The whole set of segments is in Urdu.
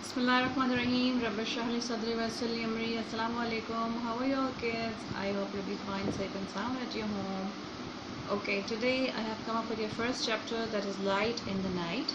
Bismillahirrahmanirrahim. Rabbi shrah li sadri wa yassir li amri. Assalamu alaikum. How are you all kids? I hope you'll be fine, safe and sound at your home. Okay, today I have come up with your first chapter, that is Light in the Night.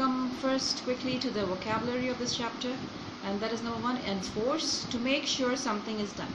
come first quickly to the vocabulary of this chapter, and that is number one, enforce, to make sure something is done.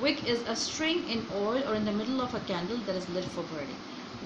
Wick is a string in oil or in the middle of a candle that is lit for burning.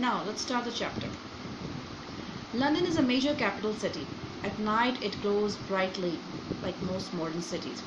Now let's start the chapter. London is a major capital city. At night it glows brightly like most modern cities.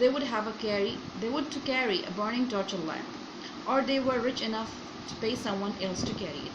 they would to carry a burning torch or lamp, or they were rich enough to pay someone else to carry it.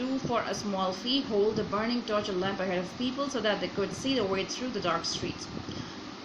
do for a small fee hold a burning torch or lamp ahead of people so that they could see the way through the dark streets.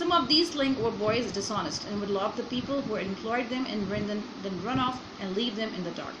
Some of these link were boys dishonest and would rob the people who had employed them and then run off and leave them in the dark.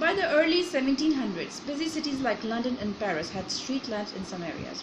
By the early 1700s, busy cities like London and Paris had street lamps in some areas.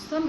some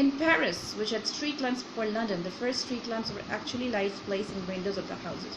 In Paris, which had street lamps for London, the first street lamps were actually lights placed in windows of the houses.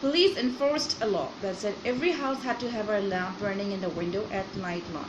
Police enforced a law that said every house had to have a lamp burning in the window at night long.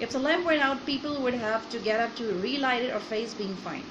If the lamp went out, people would have to get up to relight it or face being fined.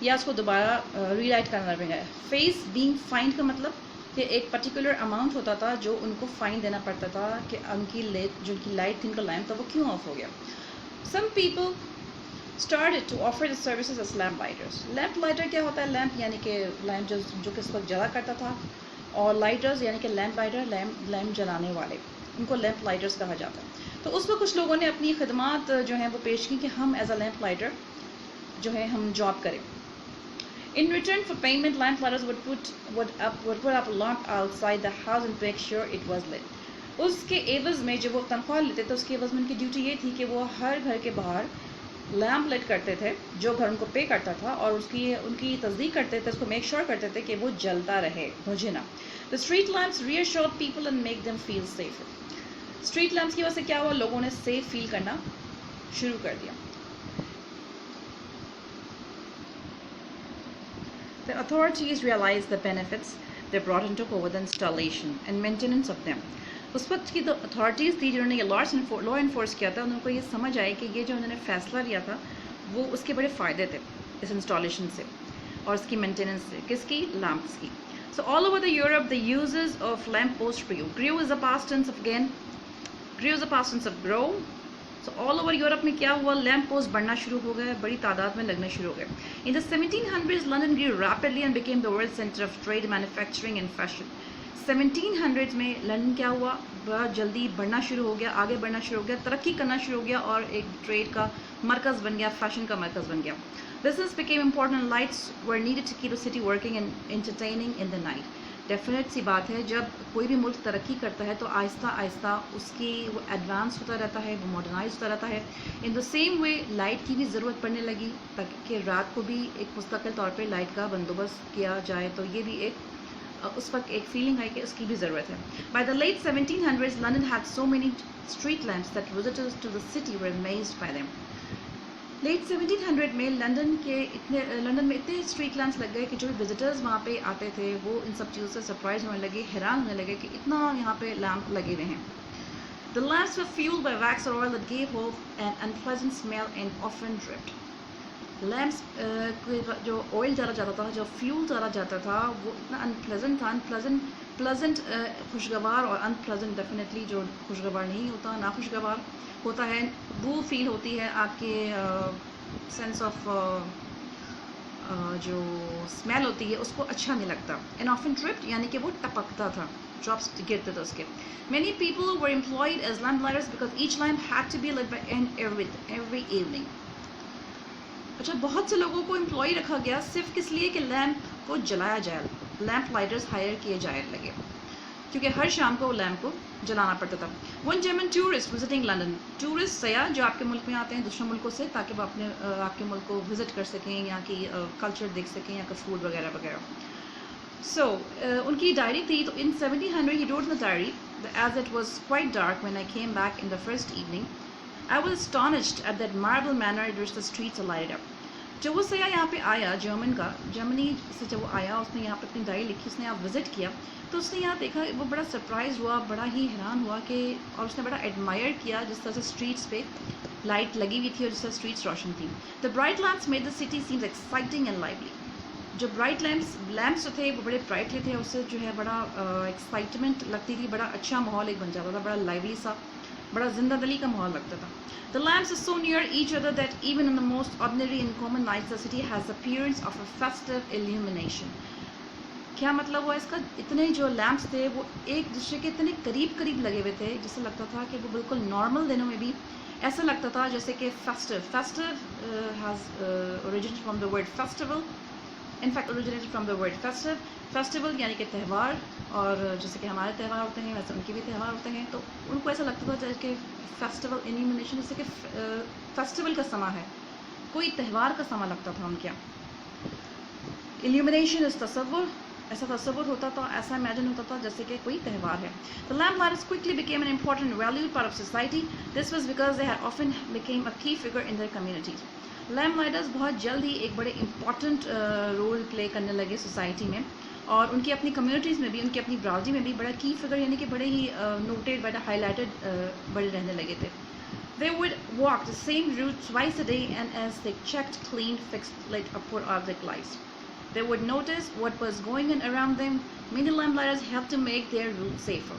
یا اس کو دوبارہ ری لائٹ کرنا پڑے گا. فیس بینگ فائنڈ کا مطلب کہ ایک پرٹیکولر اماؤنٹ ہوتا تھا جو ان کو فائن دینا پڑتا تھا کہ ان کی جو ان کی لائٹ تھی ان کا لیمپ تھا وہ کیوں آف ہو گیا. Some people started to offer the services as lamp lighters. Lamp lighter کیا ہوتا ہے؟ لیمپ یعنی کہ لیمپ جو کس وقت جلا کرتا تھا, اور لائٹرز یعنی کہ لیمپ لائٹر لیمپ جلانے والے, ان کو لیمپ لائٹرز کہا جاتا ہے. تو اس میں کچھ لوگوں نے اپنی خدمات جو ہیں وہ پیش کی کہ ہم ایز اے لیمپ لائٹر جو ہے ہم جاب کریں. In return for payment, lamp lighters would put up a lamp outside the house and make sure it was lit. اس کے عوض میں جو وہ تنخواہ لیتے تھے اس کے عوض میں ان کی ڈیوٹی یہ تھی کہ وہ ہر گھر کے باہر لیمپ لائٹ کرتے تھے جو گھر ان کو پے کرتا تھا, اور ان کی تصدیق کرتے تھے, اس کو میک شیور کرتے تھے کہ وہ جلتا رہے, بجھے نہ. The street lamps reassured people and make them feel safer. Street lamps کی وجہ سے کیا ہوا؟ لوگوں نے سیف فیل کرنا شروع کر دیا. The authorities realized the benefits they brought and took over the installation and maintenance of them. اس وقت کی تو اتھارٹیز تھی جنہوں نے یہ لا انفورس کیا تھا, انہوں کو یہ سمجھ آئے کہ یہ جو انہوں نے فیصلہ لیا تھا وہ اس کے بڑے فائدے تھے اس انسٹالیشن سے اور اس کی مینٹیننس سے. کس کی؟ لیمپس کی. So all over the Europe the uses of lamp posts grew. Grew is the past tense of again. Grew is the past tense of grow. So all over Europe میں کیا ہوا؟ لیمپ پوسٹ بڑھنا شروع ہو گئے, بڑی تعداد میں لگنے شروع ہو گئے. In the 1700s London grew rapidly and became the world center of trade, manufacturing and fashion. 1700s میں لندن کیا ہوا؟ بہت جلدی بڑھنا شروع ہو گیا, آگے بڑھنا شروع ہو گیا, ترقی کرنا شروع ہو گیا, اور ایک ٹریڈ کا مرکز بن گیا, فیشن کا مرکز بن گیا. Business became important and lights were needed to keep the city working and entertaining in the night. Definite سی بات ہے, جب کوئی بھی ملک ترقی کرتا ہے تو آہستہ آہستہ اس کی وہ ایڈوانس ہوتا رہتا ہے, وہ ماڈرنائز ہوتا رہتا ہے. ان دا سیم وے لائٹ کی بھی ضرورت پڑنے لگی تاکہ رات کو بھی ایک مستقل طور پہ لائٹ کا بندوبست کیا جائے, تو یہ بھی ایک اس وقت ایک فیلنگ ہے کہ اس کی بھی ضرورت ہے. By the late 1700s London had so many street lamps that visitors to the city were amazed by them. Late 1700 میں لندن میں اتنے اسٹریٹ لیمپس لگ گئے کہ جو بھی وزٹرز وہاں پہ آتے تھے وہ ان سب چیزوں سے سرپرائز ہونے لگے, حیران ہونے لگے کہ اتنا یہاں پہ لیمپ لگے ہوئے ہیں. The lamps were fueled by wax or oil that gave off an unpleasant smell and often dripped. Lamps جو آئل ڈالا جاتا تھا, جو فیول ڈالا جاتا تھا, وہ اتنا انپلیزنٹ تھا, پلیزنٹ خوشگوار, اور انپلیزنٹ ڈیفینیٹلی جو خوشگوار نہیں ہوتا, ناخوشگوار ہوتا ہے, بو فیل ہوتی ہے, آپ کے سینس آف جو اسمیل ہوتی ہے اس کو اچھا نہیں لگتا. اینڈ آفن ٹرپڈ یعنی کہ وہ ٹپکتا تھا, ڈراپس گرتے تھے اس کے. Many people were employed as lamp lighters because each lamp had to be light by hand every evening. اچھا, بہت سے لوگوں کو امپلائی رکھا گیا صرف کس لیے کہ لیمپ کو جلایا جائے, لیمپ لائٹرز ہائر کیے جائے لگے, کیونکہ ہر شام کو وہ لیمپ کو جلانا پڑتا تھا. One German tourist visiting London, tourist سیاح جو آپ کے ملک میں آتے ہیں دوسرے ملکوں سے تاکہ وہ آپ کے ملک کو وزٹ کر سکیں, یہاں کی کلچر دیکھ سکیں, یہاں کا فوڈ وغیرہ وغیرہ. سو ان کی ڈائری تھی, تو ان 1700 he wrote in the diary as it was quite dark when I came back in the first evening. I was astonished at that marble manner in which the streets are lighted up. جب وہ سیاح یہاں پہ آیا جرمنی سے جب وہ آیا, اس نے یہاں پہ اپنی ڈائری لکھی, اس نے یہاں وزٹ کیا, تو اس نے یہاں دیکھا, وہ بڑا سرپرائز ہوا, بڑا ہی حیران ہوا کہ, اور اس نے بڑا ایڈمائر کیا جس طرح سے اسٹریٹس پہ لائٹ لگی ہوئی تھی اور جس طرح اسٹریٹس روشن تھیں. The bright lamps made the city seems exciting and lovely. جو برائٹ لیمپس جو تھے وہ بڑے برائٹلی تھے, اس سے جو ہے بڑا ایکسائٹمنٹ لگتی تھی, بڑا اچھا ماحول ایک بن جاتا تھا, بڑا لائولی سا, بڑا زندہ دلی کا ماحول لگتا تھا. The lamps are so near each other that even on the most ordinary and common nights the city has the appearance of a festive illumination. کیا مطلب ہوا اس کا؟ اتنے جو لیمپس تھے وہ ایک دوسرے کے اتنے قریب لگے ہوئے تھے جسے لگتا تھا کہ وہ بالکل نارمل دنوں میں بھی ایسا لگتا تھا جیسے کہ festive has originated from the word festival. In fact originated from the word festival یعنی کہ تہوار, اور جیسے کہ ہمارے تہوار ہوتے ہیں ویسے ان کے بھی تہوار ہوتے ہیں, تو ان کو ایسا لگتا تھا جیسے کہ فیسٹیول illumination جیسے کہ فیسٹیول کا سما ہے, کوئی تہوار کا سما لگتا تھا ان کے. illumination is تصور, ایسا تصور ہوتا تھا, ایسا امیجن ہوتا تھا جیسے کہ کوئی تہوار ہے. The lamp lighters quickly became an important valued part of society. This was because they had often became a key figure in their communities. Lamp lighters بہت جلد ہی ایک بڑے امپورٹنٹ رول پلے کرنے لگے سوسائٹی میں, اور ان کی اپنی کمیونٹیز میں بھی, ان کی اپنی برادری میں بھی بڑا کی فگر یعنی کہ بڑے ہی نوٹیڈ, بڑا ہائی لائٹڈ بڑے رہنے لگے تھے. They would walk the same route twice a day, and as they checked, cleaned, fixed, lit, or put out their lights, they would notice what was going on around them. Many lamplighters helped to make their route safer.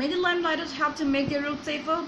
Many lamplighters helped to make their route safer.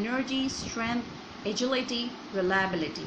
energy, strength, agility, reliability.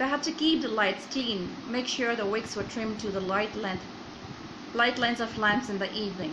They had to keep the lights clean, make sure the wicks were trimmed to the light lengths of lamps in the evening.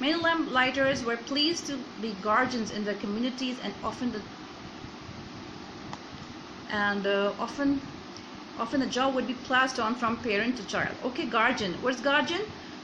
Many lamp lighters were pleased to be guardians in their communities, and often the job would be passed on from parent to child. Okay, guardian. What's guardian?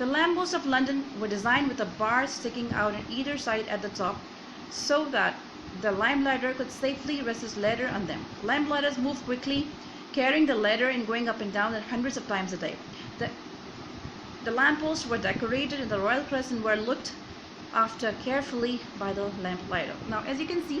The lampposts of London were designed with a bar sticking out on either side at the top, so that the lamplighter could safely rest his ladder on them. Lamplighters moved quickly, carrying the ladder and going up and down it hundreds of times a day. The lampposts were decorated in the royal crest and were looked after carefully by the lamplighter. Now, as you can see,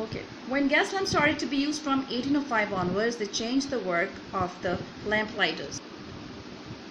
Okay. When gas lamps started to be used from 1805 onwards, they changed the work of the lamplighters.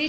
they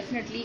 definitely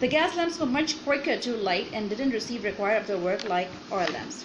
The gas lamps were much quicker to light and didn't receive require of the work like oil lamps.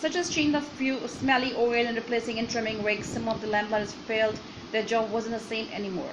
Such as changing the few smelly oil and replacing and trimming wicks, some of the lamplighters failed. Their job wasn't the same anymore.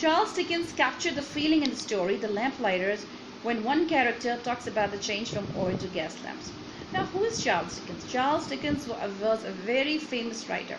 Charles Dickens captured the feeling in the story The Lamplighters when one character talks about the change from oil to gas lamps. Now, who is Charles Dickens? Charles Dickens was a very famous writer.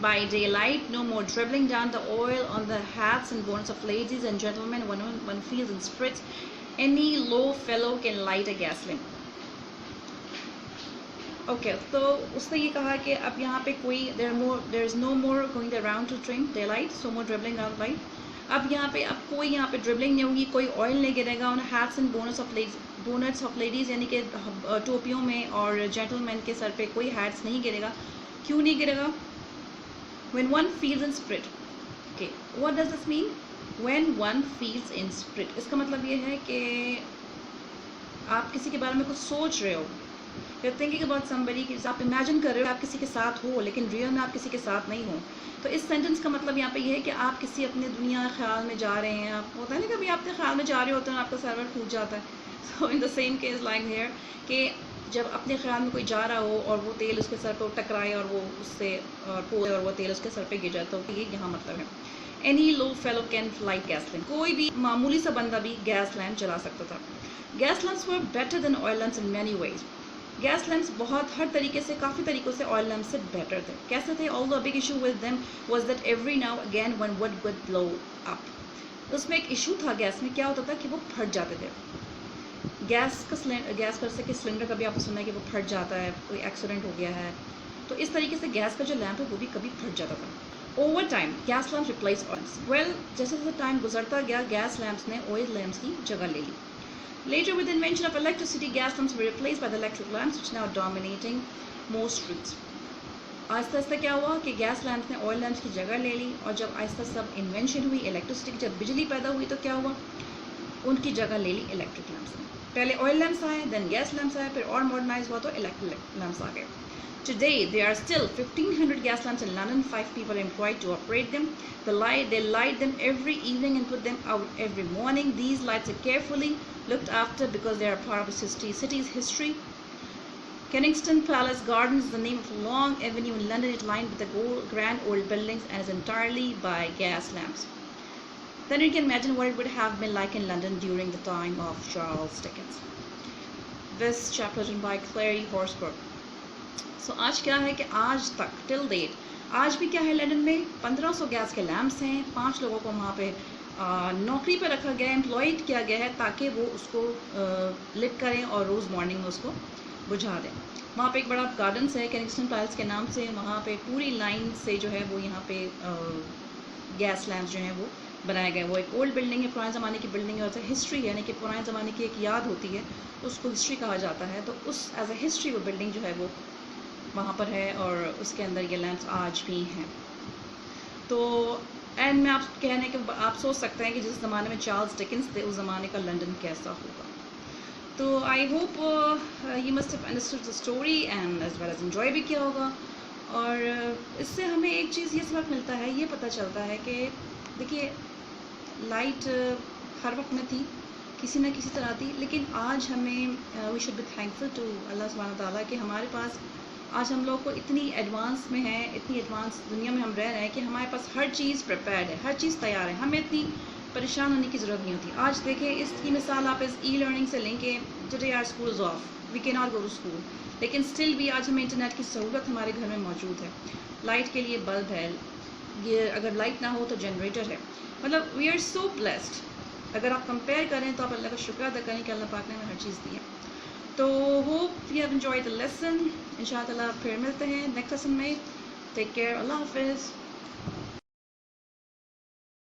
by daylight, no more dribbling down the oil on the hats and bonnets of ladies and gentlemen when one feels in spirits. Any low fellow can light a gas lamp. Okay تو اس نے یہ کہا کہ اب یہاں پہ کوئی there is no more going around to drink the light so more dribbling out light. اب کوئی یہاں پہ ڈربلنگ نہیں ہوگی, کوئی آئل نہیں گرے گا. ہیٹس اینڈ بونٹس آف لیڈیز یعنی کہ ٹوپیوں میں اور جینٹل مین کے سر پہ کوئی ہیٹس نہیں گرے گا. کیوں نہیں گرے گا؟ when one feels in spirit. Okay, what does this mean? when one feels in spirit, اس کا مطلب یہ ہے کہ آپ کسی کے بارے میں کچھ سوچ رہے ہو, you're thinking about somebody, کہ آپ امیجن کر رہے ہو آپ کسی کے ساتھ ہو لیکن ریئل میں آپ کسی کے ساتھ نہیں ہو. تو اس سینٹنس کا مطلب یہاں پہ یہ ہے کہ آپ کسی اپنے دنیا خیال میں جا رہے ہیں. آپ ہوتا ہے نا کبھی آپ اپنے خیال میں جا رہے ہوتے ہیں آپ کا سرور پھوٹ جاتا ہے. So in the same case like here کہ جب اپنے خیال میں کوئی جا رہا ہو اور وہ تیل اس کے سر پہ ٹکرائے اور وہ اس سے اور وہ تیل اس کے سر پہ گر جاتا ہو, یہ یہاں مطلب ہے. Any low fellow can light gas lamp, کوئی بھی معمولی سا بندہ بھی گیس لینپ جلا سکتا تھا. Gas lamps were better than oil lamps in many ways. Gas lamps بہت ہر طریقے سے کافی طریقوں سے آئل لیمپ سے بیٹر تھے. کیسے تھے؟ although a big issue with them was that every now again one would blow up. اس میں ایک ایشو تھا گیس میں, کیا ہوتا تھا کہ وہ پھٹ جاتے تھے. گیس کا سلنڈر کا بھی آپ نے سنا ہے کہ وہ پھٹ جاتا ہے, کوئی ایکسیڈنٹ ہو گیا ہے. تو اس طریقے سے گیس کا جو لیمپ ہے وہ بھی کبھی پھٹ جاتا تھا. Over time gas lamps replace oils. Well جیسے جیسے ٹائم گزرتا گیا گیس لیمپس نے آئل لیمپس کی جگہ لے لی. Later, with the invention of electricity, gas lamps were replaced by the electric lamps, which are now dominating most streets. آہستہ آہستہ کیا ہوا کہ گیس لیمپس نے آئل لیمپس کی جگہ لے لی, اور جب آہستہ سب انوینشن ہوئی الیکٹریسٹی کی, جب بجلی پیدا ہوئی تو کیا ہوا, ان کی جگہ لے لی الیکٹرک لیمپس نے. پہلے آئل لیمپس آئے, دین گیس لیمپس آئے, پھر اور ماڈرنائز ہوا تو الیکٹرک لیمپس آ گئے. Today, there are still 1,500 gas lamps in London. 5 people are employed to operate them. They light them every evening and put them out every morning. These lights are carefully looked after because they are part of the city's history. Kensington Palace Gardens is the name of a long avenue in London. It's lined with the grand old buildings and is entirely by gas lamps. Then you can imagine what it would have been like in London during the time of Charles Dickens. This chapter is written by Clary Horsburgh. سو آج کیا ہے کہ آج تک ٹل ڈیٹ آج بھی کیا ہے لنڈن میں 1500 گیس کے لیمپس ہیں. 5 لوگوں کو وہاں پہ نوکری پہ رکھا گیا ہے, امپلائڈ کیا گیا ہے تاکہ وہ اس کو لٹ کریں اور روز مارننگ میں اس کو بجھا دیں. وہاں پہ ایک بڑا گارڈنس ہے کینگسٹن پیلس کے نام سے, وہاں پہ پوری لائن سے جو ہے وہ یہاں پہ گیس لیمپس جو ہیں وہ بنایا گیا. وہ ایک اولڈ بلڈنگ ہے, پرانے زمانے کی بلڈنگ ہے, اور ہسٹری یعنی کہ پرانے زمانے کی ایک یاد ہوتی ہے تو اس کو ہسٹری کہا جاتا ہے. تو اس ایز اے ہسٹری وہ بلڈنگ جو ہے وہ وہاں پر ہے, اور اس کے اندر یہ لیمپس آج بھی ہیں. تو اینڈ میں آپ کہنے کہ آپ سوچ سکتے ہیں کہ جس زمانے میں چارلز ڈکنس تھے اس زمانے کا لنڈن کیسا ہوگا. تو I hope you must have understood the story and as well as enjoy بھی کیا ہوگا. اور اس سے ہمیں ایک چیز یہ سبق ملتا ہے, یہ پتہ چلتا ہے کہ دیکھیے لائٹ ہر وقت میں تھی, کسی نہ کسی طرح تھی, لیکن آج ہمیں we should be thankful to اللہ سبحانہ تعالیٰ کہ ہمارے پاس آج ہم لوگ کو اتنی ایڈوانس میں ہے, اتنی ایڈوانس دنیا میں ہم رہ رہے ہیں کہ ہمارے پاس ہر چیز پریپیئرڈ ہے, ہر چیز تیار ہے, ہمیں اتنی پریشان ہونے کی ضرورت نہیں ہوتی. آج دیکھیں اس کی مثال آپ اس ای لرننگ سے لیں کہ ٹوڈے آر اسکولز آف, وی کی ناٹ گو ٹو اسکول, لیکن اسٹل بھی آج ہمیں انٹرنیٹ کی سہولت ہمارے گھر میں موجود ہے. لائٹ کے لیے بلب ہے, یہ اگر لائٹ نہ ہو تو جنریٹر ہے. مطلب وی آر سو بلیسڈ. اگر آپ کمپیئر کریں تو آپ اللہ کا شکر ادا کریں کہ اللہ پاک نے ہمیں ہر چیز دی ہے. تو hope you have enjoyed the lesson. ان شاء اللہ پھر ملتے ہیں نیکسٹ لیسن میں. ٹیک کیئر, اللہ حافظ.